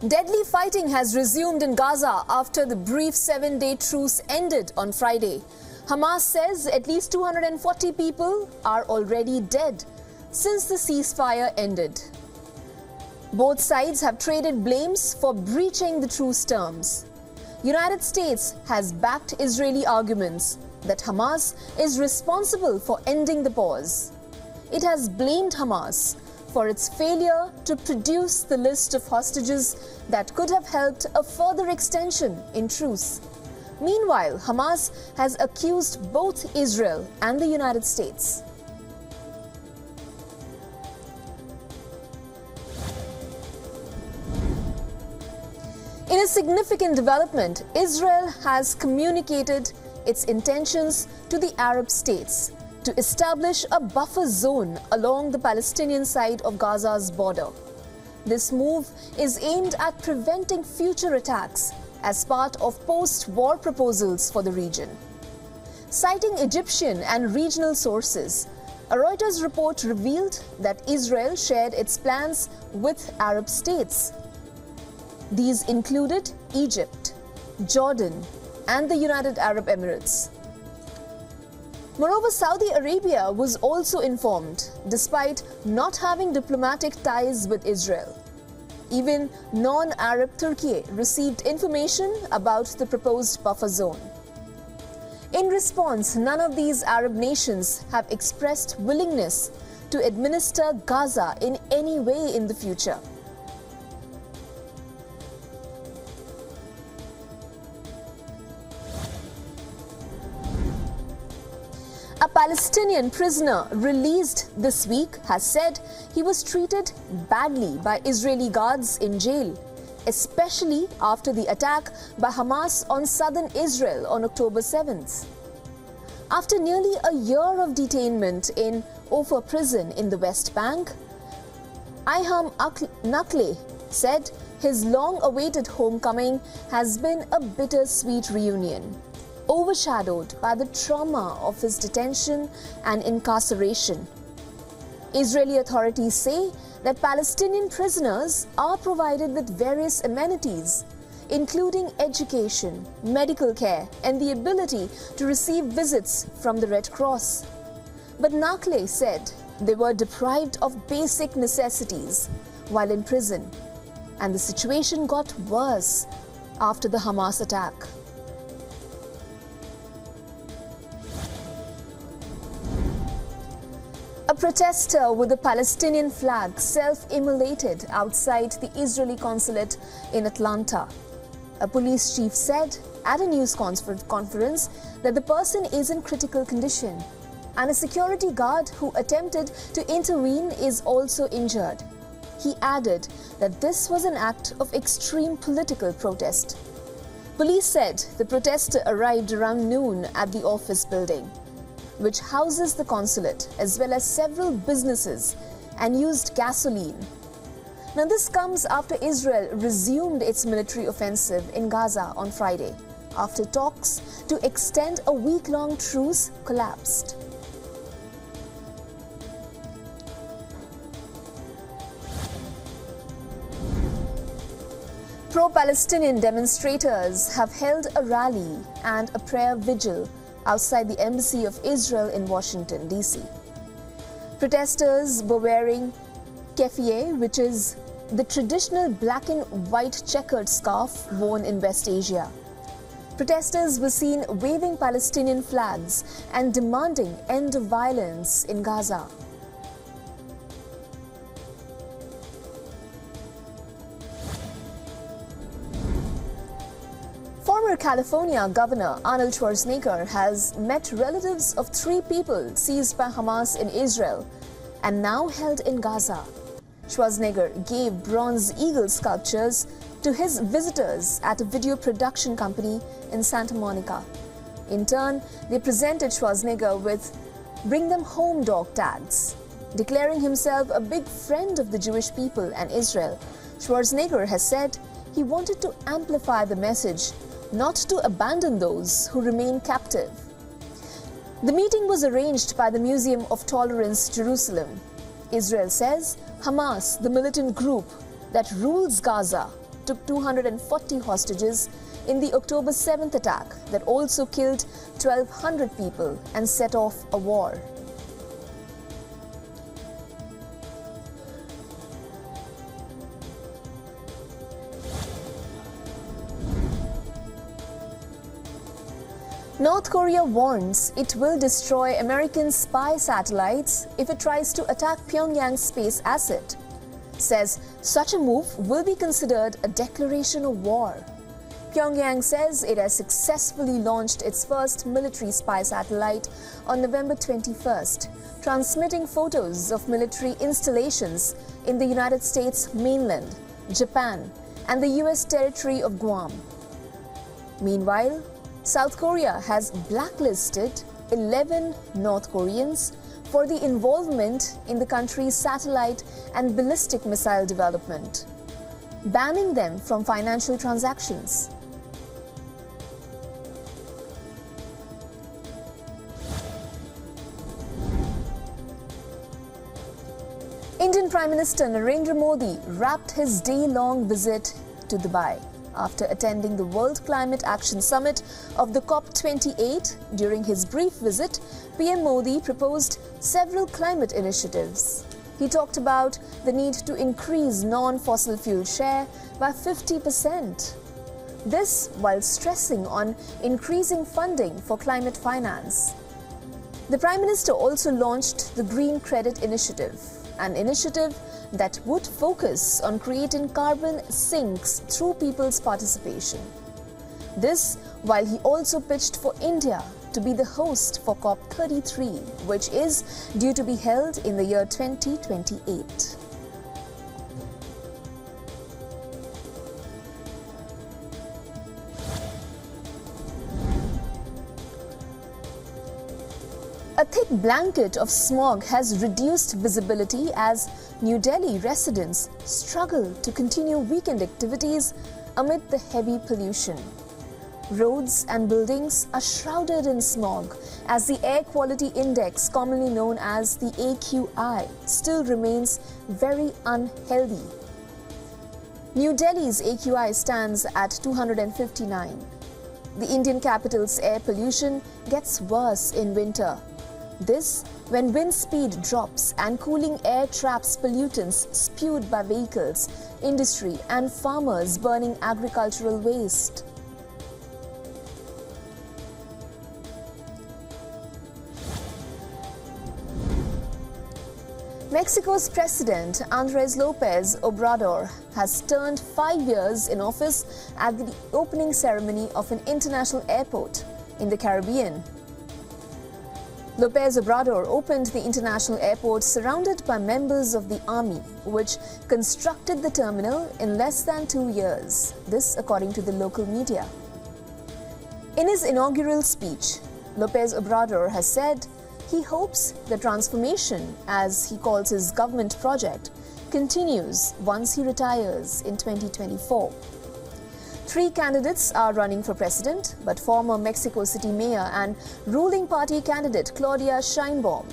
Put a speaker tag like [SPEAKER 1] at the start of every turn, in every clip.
[SPEAKER 1] Deadly fighting has resumed in Gaza after the brief 7-day truce ended on Friday. Hamas says at least 240 people are already dead since the ceasefire ended. Both sides have traded blames for breaching the truce terms. United States has backed Israeli arguments that Hamas is responsible for ending the pause. It has blamed Hamas for its failure to produce the list of hostages that could have helped a further extension in truce. Meanwhile, Hamas has accused both Israel and the United States. In a significant development, Israel has communicated its intentions to the Arab states to establish a buffer zone along the Palestinian side of Gaza's border. This move is aimed at preventing future attacks as part of post-war proposals for the region. Citing Egyptian and regional sources, a Reuters report revealed that Israel shared its plans with Arab states. These included Egypt, Jordan, and the United Arab Emirates. Moreover, Saudi Arabia was also informed, despite not having diplomatic ties with Israel. Even non-Arab Turkey received information about the proposed buffer zone. In response, none of these Arab nations have expressed willingness to administer Gaza in any way in the future. A Palestinian prisoner released this week has said he was treated badly by Israeli guards in jail, especially after the attack by Hamas on southern Israel on October 7th. After nearly a year of detainment in Ofer prison in the West Bank, Iham Nakle said his long-awaited homecoming has been a bittersweet reunion, overshadowed by the trauma of his detention and incarceration. Israeli authorities say that Palestinian prisoners are provided with various amenities, including education, medical care, and the ability to receive visits from the Red Cross. But Nakle said they were deprived of basic necessities while in prison, and the situation got worse after the Hamas attack. A protester with a Palestinian flag self-immolated outside the Israeli consulate in Atlanta. A police chief said at a news conference that the person is in critical condition, and a security guard who attempted to intervene is also injured. He added that this was an act of extreme political protest. Police said the protester arrived around noon at the office building, which houses the consulate as well as several businesses, and used gasoline. Now, this comes after Israel resumed its military offensive in Gaza on Friday, after talks to extend a week-long truce collapsed. Pro-Palestinian demonstrators have held a rally and a prayer vigil outside the Embassy of Israel in Washington, D.C. Protesters were wearing keffiyeh, which is the traditional black and white checkered scarf worn in West Asia. Protesters were seen waving Palestinian flags and demanding end of violence in Gaza. Former California Governor Arnold Schwarzenegger has met relatives of 3 people seized by Hamas in Israel and now held in Gaza. Schwarzenegger gave bronze eagle sculptures to his visitors at a video production company in Santa Monica. In turn, they presented Schwarzenegger with "Bring Them Home" dog tags. Declaring himself a big friend of the Jewish people and Israel, Schwarzenegger has said he wanted to amplify the message not to abandon those who remain captive. The meeting was arranged by the Museum of Tolerance, Jerusalem. Israel says Hamas, the militant group that rules Gaza, took 240 hostages in the October 7th attack that also killed 1,200 people and set off a war. North Korea warns it will destroy American spy satellites if it tries to attack Pyongyang's space asset. Says such a move will be considered a declaration of war. Pyongyang says it has successfully launched its first military spy satellite on November 21st, transmitting photos of military installations in the United States mainland, Japan, and the US territory of Guam. Meanwhile, South Korea has blacklisted 11 North Koreans for the involvement in the country's satellite and ballistic missile development, banning them from financial transactions. Indian Prime Minister Narendra Modi wrapped his day-long visit to Dubai. After attending the World Climate Action Summit of the COP28, during his brief visit, PM Modi proposed several climate initiatives. He talked about the need to increase non-fossil fuel share by 50%. This while stressing on increasing funding for climate finance. The Prime Minister also launched the Green Credit Initiative, an initiative that would focus on creating carbon sinks through people's participation. This while he also pitched for India to be the host for COP33, which is due to be held in the year 2028. A thick blanket of smog has reduced visibility as New Delhi residents struggle to continue weekend activities amid the heavy pollution. Roads and buildings are shrouded in smog as the air quality index, commonly known as the AQI, still remains very unhealthy. New Delhi's AQI stands at 259. The Indian capital's air pollution gets worse in winter. This when wind speed drops and cooling air traps pollutants spewed by vehicles, industry and farmers burning agricultural waste. Mexico's President Andrés López Obrador has turned 5 years in office at the opening ceremony of an international airport in the Caribbean. López Obrador opened the international airport surrounded by members of the army, which constructed the terminal in less than 2 years. This according to the local media. In his inaugural speech, López Obrador has said he hopes the transformation, as he calls his government project, continues once he retires in 2024. 3 candidates are running for president, but former Mexico City mayor and ruling party candidate Claudia Sheinbaum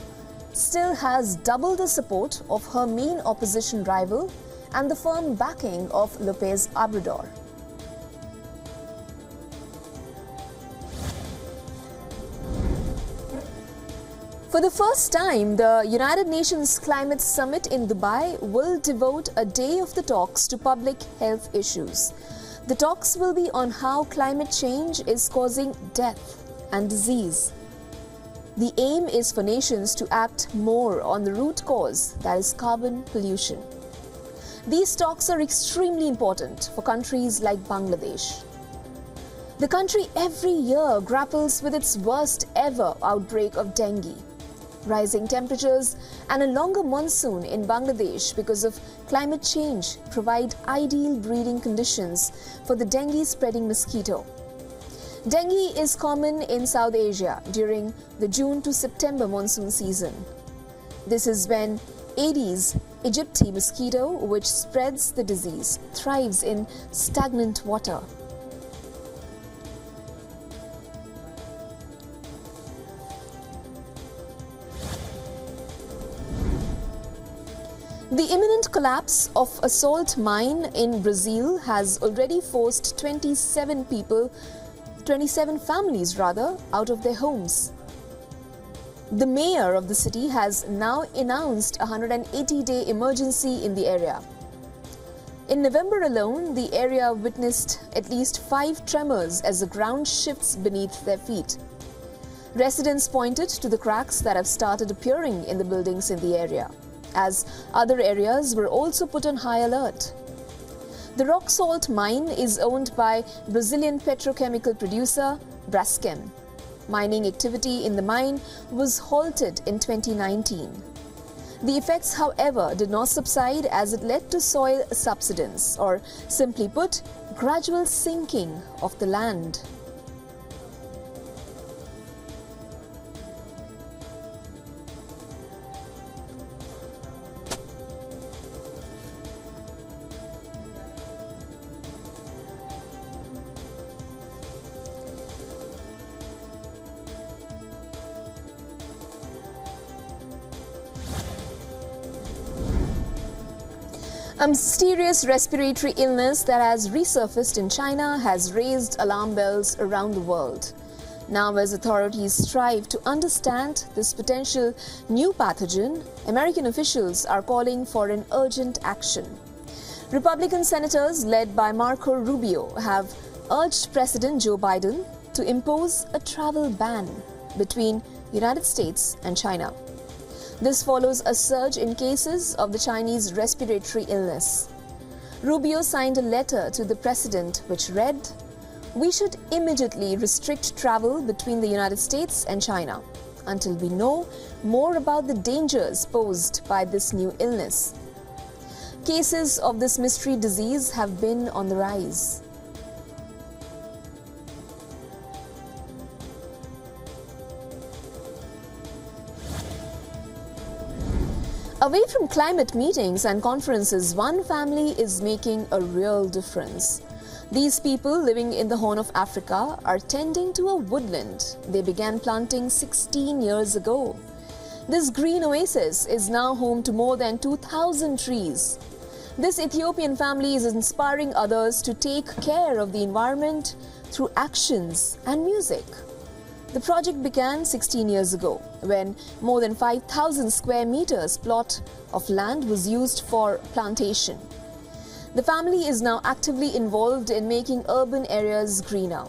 [SPEAKER 1] still has double the support of her main opposition rival and the firm backing of López Obrador. For the first time, the United Nations Climate Summit in Dubai will devote a day of the talks to public health issues. The talks will be on how climate change is causing death and disease. The aim is for nations to act more on the root cause, that is carbon pollution. These talks are extremely important for countries like Bangladesh. The country every year grapples with its worst ever outbreak of dengue. Rising temperatures and a longer monsoon in Bangladesh because of climate change provide ideal breeding conditions for the dengue-spreading mosquito. Dengue is common in South Asia during the June to September monsoon season. This is when Aedes aegypti mosquito, which spreads the disease, thrives in stagnant water. The imminent collapse of a salt mine in Brazil has already forced 27 families out of their homes. The mayor of the city has now announced a 180-day emergency in the area. In November alone, the area witnessed at least 5 tremors as the ground shifts beneath their feet. Residents pointed to the cracks that have started appearing in the buildings in the area, as other areas were also put on high alert. The rock salt mine is owned by Brazilian petrochemical producer Braskem. Mining activity in the mine was halted in 2019. The effects, however, did not subside as it led to soil subsidence, or simply put, gradual sinking of the land. A mysterious respiratory illness that has resurfaced in China has raised alarm bells around the world. Now, as authorities strive to understand this potential new pathogen, American officials are calling for an urgent action. Republican senators led by Marco Rubio have urged President Joe Biden to impose a travel ban between the United States and China. This follows a surge in cases of the Chinese respiratory illness. Rubio signed a letter to the president which read, "We should immediately restrict travel between the United States and China until we know more about the dangers posed by this new illness." Cases of this mystery disease have been on the rise. Away from climate meetings and conferences, one family is making a real difference. These people living in the Horn of Africa are tending to a woodland they began planting 16 years ago. This green oasis is now home to more than 2,000 trees. This Ethiopian family is inspiring others to take care of the environment through actions and music. The project began 16 years ago, when more than 5,000 square meters plot of land was used for plantation. The family is now actively involved in making urban areas greener.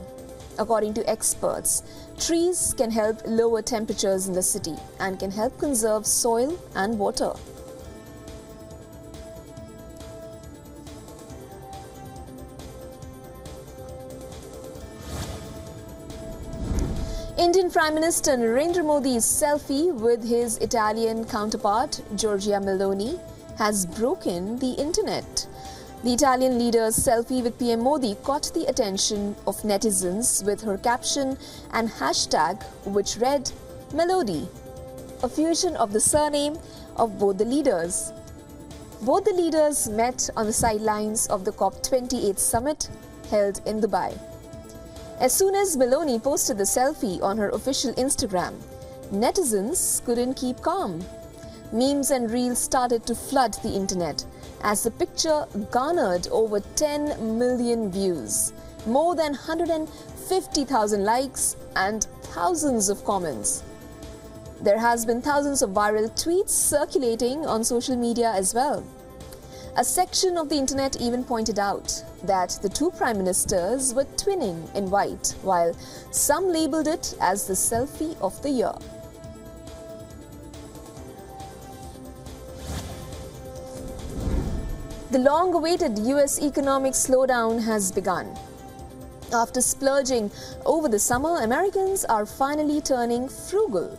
[SPEAKER 1] According to experts, trees can help lower temperatures in the city and can help conserve soil and water. Indian Prime Minister Narendra Modi's selfie with his Italian counterpart Giorgia Meloni has broken the internet. The Italian leader's selfie with PM Modi caught the attention of netizens with her caption and hashtag which read Melodi, a fusion of the surname of both the leaders. Both the leaders met on the sidelines of the COP28 summit held in Dubai. As soon as Meloni posted the selfie on her official Instagram, netizens couldn't keep calm. Memes and reels started to flood the internet as the picture garnered over 10 million views, more than 150,000 likes and thousands of comments. There has been thousands of viral tweets circulating on social media as well. A section of the internet even pointed out that the two prime ministers were twinning in white, while some labeled it as the selfie of the year. The long-awaited US economic slowdown has begun. After splurging over the summer, Americans are finally turning frugal.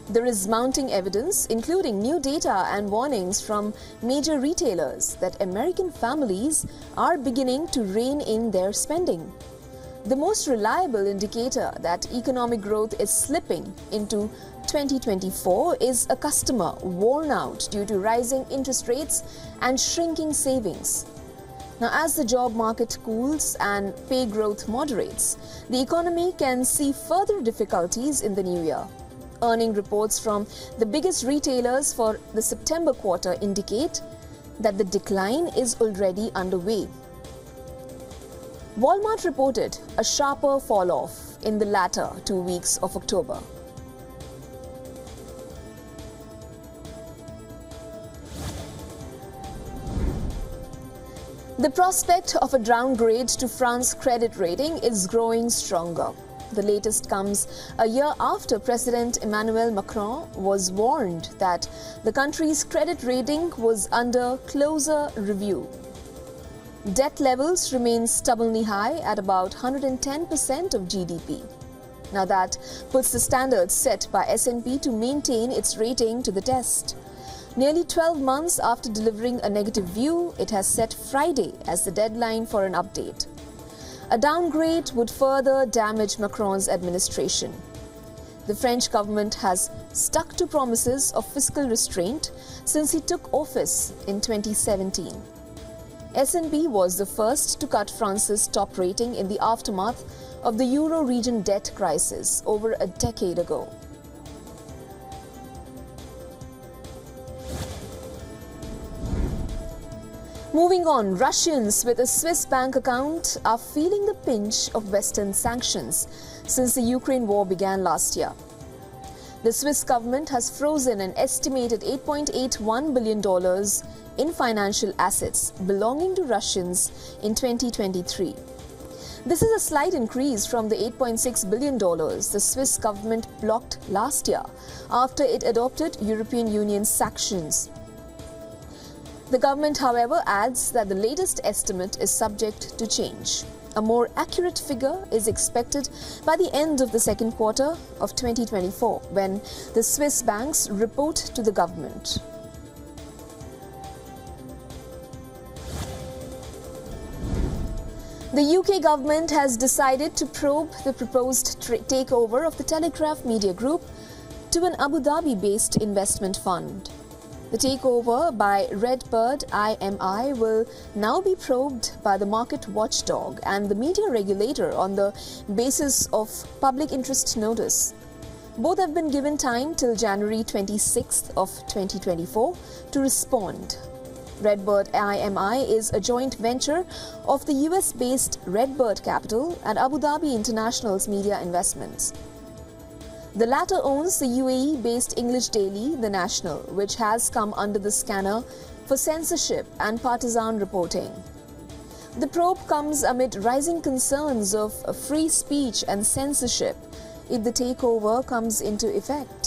[SPEAKER 1] There is mounting evidence, including new data and warnings from major retailers, that American families are beginning to rein in their spending. The most reliable indicator that economic growth is slipping into 2024 is a customer worn out due to rising interest rates and shrinking savings. Now, as the job market cools and pay growth moderates, the economy can see further difficulties in the new year. earning reports from the biggest retailers for the September quarter indicate that the decline is already underway. Walmart reported a sharper fall-off in the latter 2 weeks of October. The prospect of a downgrade to France's credit rating is growing stronger. The latest comes a year after President Emmanuel Macron was warned that the country's credit rating was under closer review. Debt levels remain stubbornly high at about 110% of GDP. Now that puts the standards set by S&P to maintain its rating to the test. Nearly 12 months after delivering a negative view, it has set Friday as the deadline for an update. A downgrade would further damage Macron's administration. The French government has stuck to promises of fiscal restraint since he took office in 2017. S&P was the first to cut France's top rating in the aftermath of the Euro region debt crisis over a decade ago. Moving on, Russians with a Swiss bank account are feeling the pinch of Western sanctions since the Ukraine war began last year. The Swiss government has frozen an estimated $8.81 billion in financial assets belonging to Russians in 2023. This is a slight increase from the $8.6 billion the Swiss government blocked last year after it adopted European Union sanctions. The government, however, adds that the latest estimate is subject to change. A more accurate figure is expected by the end of the second quarter of 2024, when the Swiss banks report to the government. The UK government has decided to probe the proposed takeover of the Telegraph Media Group to an Abu Dhabi-based investment fund. The takeover by Redbird IMI will now be probed by the market watchdog and the media regulator on the basis of public interest notice. Both have been given time till January 26th of 2024 to respond. Redbird IMI is a joint venture of the US-based Redbird Capital and Abu Dhabi International's media investments. The latter owns the UAE-based English daily The National, which has come under the scanner for censorship and partisan reporting. The probe comes amid rising concerns of free speech and censorship if the takeover comes into effect.